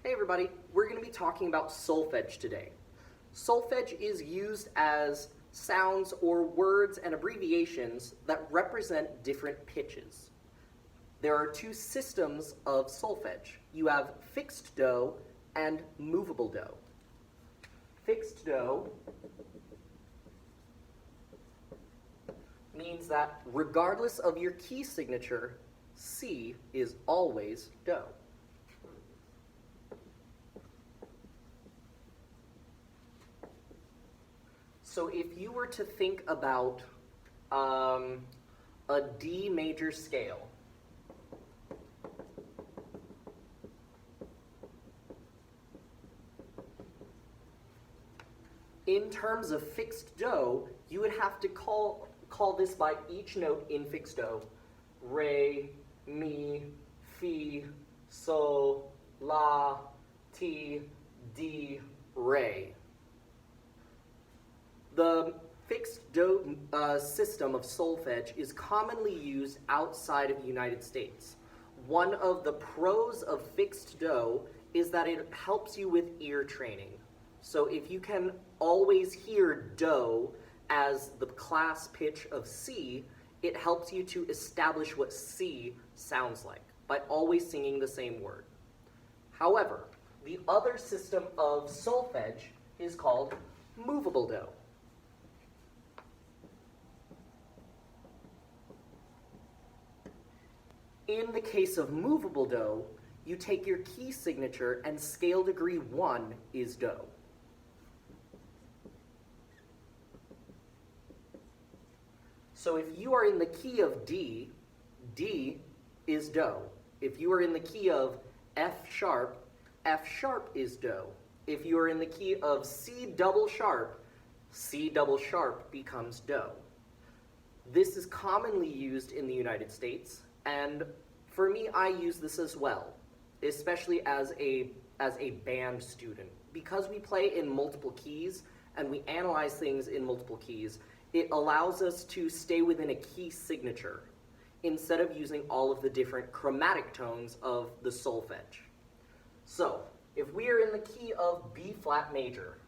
Hey everybody, we're going to be talking about solfege today. Solfege is used as sounds or words and abbreviations that represent different pitches. There are two systems of solfege. You have fixed do and movable do. Fixed do means that regardless of your key signature, C is always do. So if you were to think about a D major scale, in terms of fixed do, you would have to call this by each note in fixed do. Re, mi, fi, sol, la, ti, di, re. The fixed do system of solfege is commonly used outside of the United States. One of the pros of fixed do is that it helps you with ear training. So if you can always hear do as the class pitch of C, it helps you to establish what C sounds like by always singing the same word. However, the other system of solfege is called movable do. In the case of movable do, you take your key signature and scale degree 1 is do. So if you are in the key of D, D is do. If you are in the key of F sharp is do. If you are in the key of C double sharp becomes do. This is commonly used in the United States, and for me, I use this as well, especially as a band student. Because we play in multiple keys and we analyze things in multiple keys, it allows us to stay within a key signature instead of using all of the different chromatic tones of the solfege. So, if we are in the key of B flat major,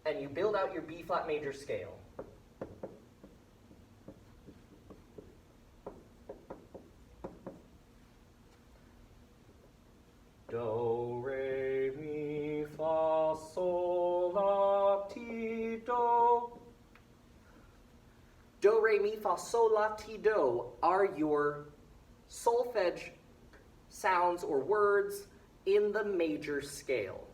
and you build out your B flat major scale, do, re, mi, fa, sol, la, ti, do. Do, re, mi, fa, sol, la, ti, do are your solfege sounds or words in the major scale.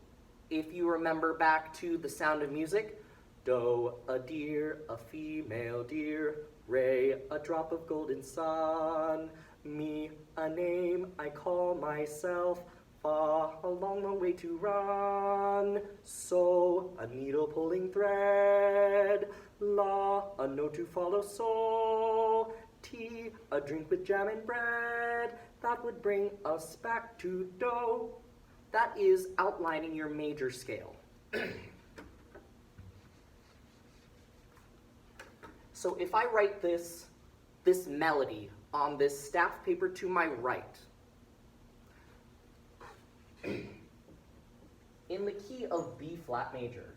If you remember back to The Sound of Music, do, a deer, a female deer, re, a drop of golden sun, mi, a name I call myself, fa, a long, long way to run, so, a needle pulling thread, la, a note to follow, so, ti, a drink with jam and bread, that would bring us back to do. That is outlining your major scale. So if I write this melody on this staff paper to my right, in the key of B flat major,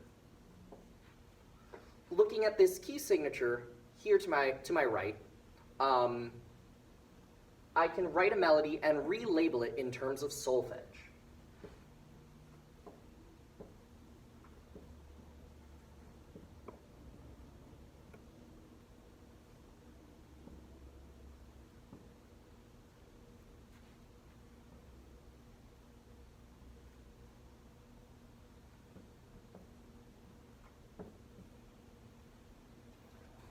looking at this key signature here to my right, I can write a melody and relabel it in terms of solfege.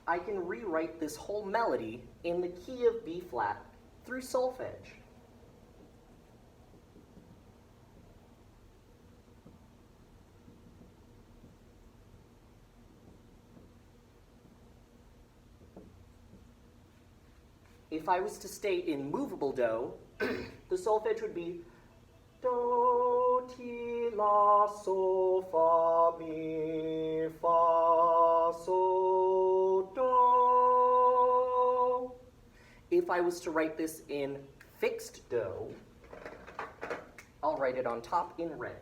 I can rewrite this whole melody in the key of B flat through solfege. If I was to stay in movable do, the solfege would be do, ti, la, sol, fa, mi, fa, sol, do. If I was to write this in fixed do, I'll write it on top in red.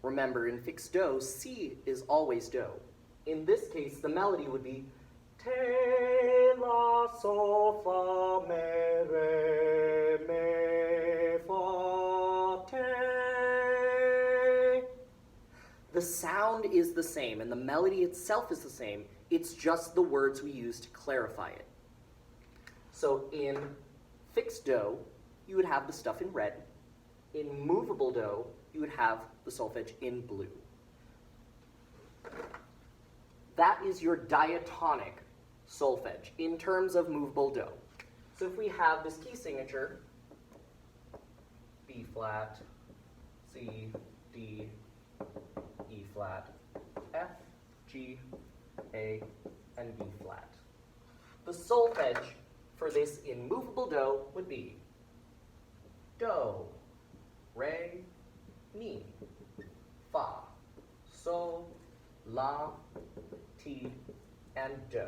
Remember, in fixed do, C is always do. In this case, the melody would be te, la, sol, fa, me, re, me, fa, te. The sound is the same, and the melody itself is the same. It's just the words we use to clarify it. So in fixed do, you would have the stuff in red. In movable do, you would have the solfege in blue. That is your diatonic solfege in terms of movable do. So if we have this key signature, B flat, C, D, E flat, F, G, A, and B flat. The solfege for this in movable do would be do, re, mi, fa, sol, la, ti, and do.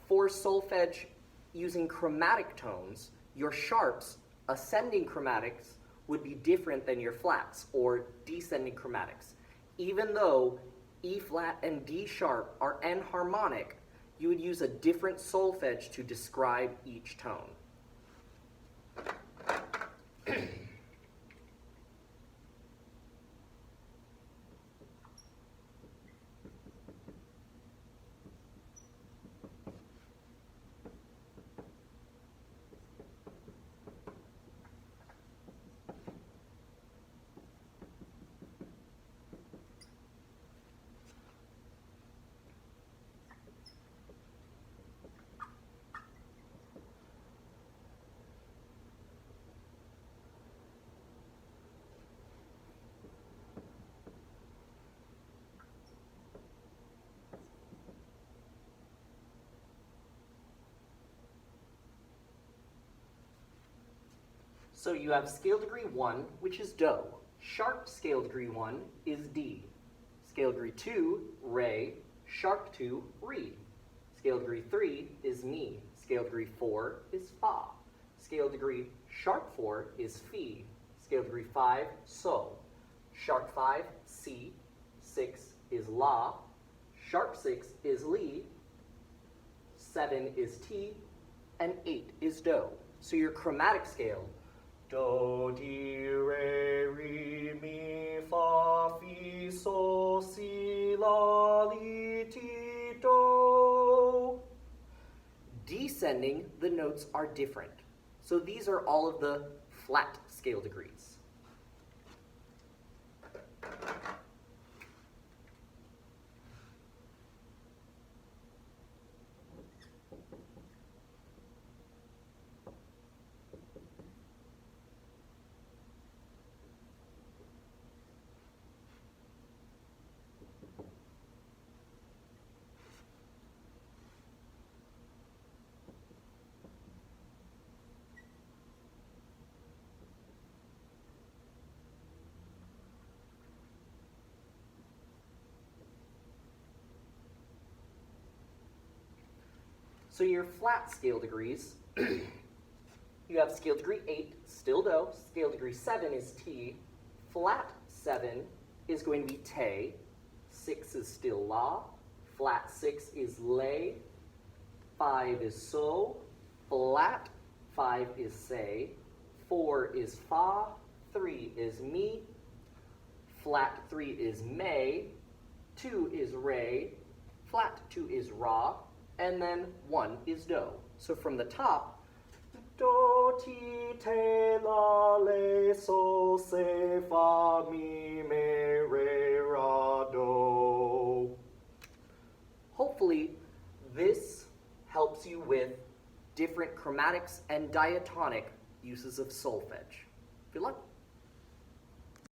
For solfege using chromatic tones, your sharps, ascending chromatics, would be different than your flats, or descending chromatics. Even though E flat and D sharp are enharmonic, you would use a different solfege to describe each tone. So you have scale degree 1, which is do. Sharp scale degree 1 is D. Scale degree 2, re. Sharp 2, re. Scale degree 3 is mi. Scale degree 4 is fa. Scale degree sharp 4 is fi. Scale degree 5, so. Sharp 5, si. 6 is la. Sharp 6 is li. 7 is ti. And 8 is do. So your chromatic scale, do, di, re, re, mi, fa, fi, sol, si, la, li, ti, do. Descending, the notes are different. So these are all of the flat scale degrees. So your flat scale degrees, you have scale degree 8, still do. Scale degree 7 is ti. Flat 7 is going to be te. 6 is still la. Flat 6 is le. 5 is so. Flat 5 is se. 4 is fa. 3 is mi. Flat 3 is me. 2 is re. Flat 2 is ra. And then 1 is do. So from the top, do, ti, te, la, le, sol, se, fa, mi, me, re, ra, do. Hopefully, this helps you with different chromatics and diatonic uses of solfege. Good luck.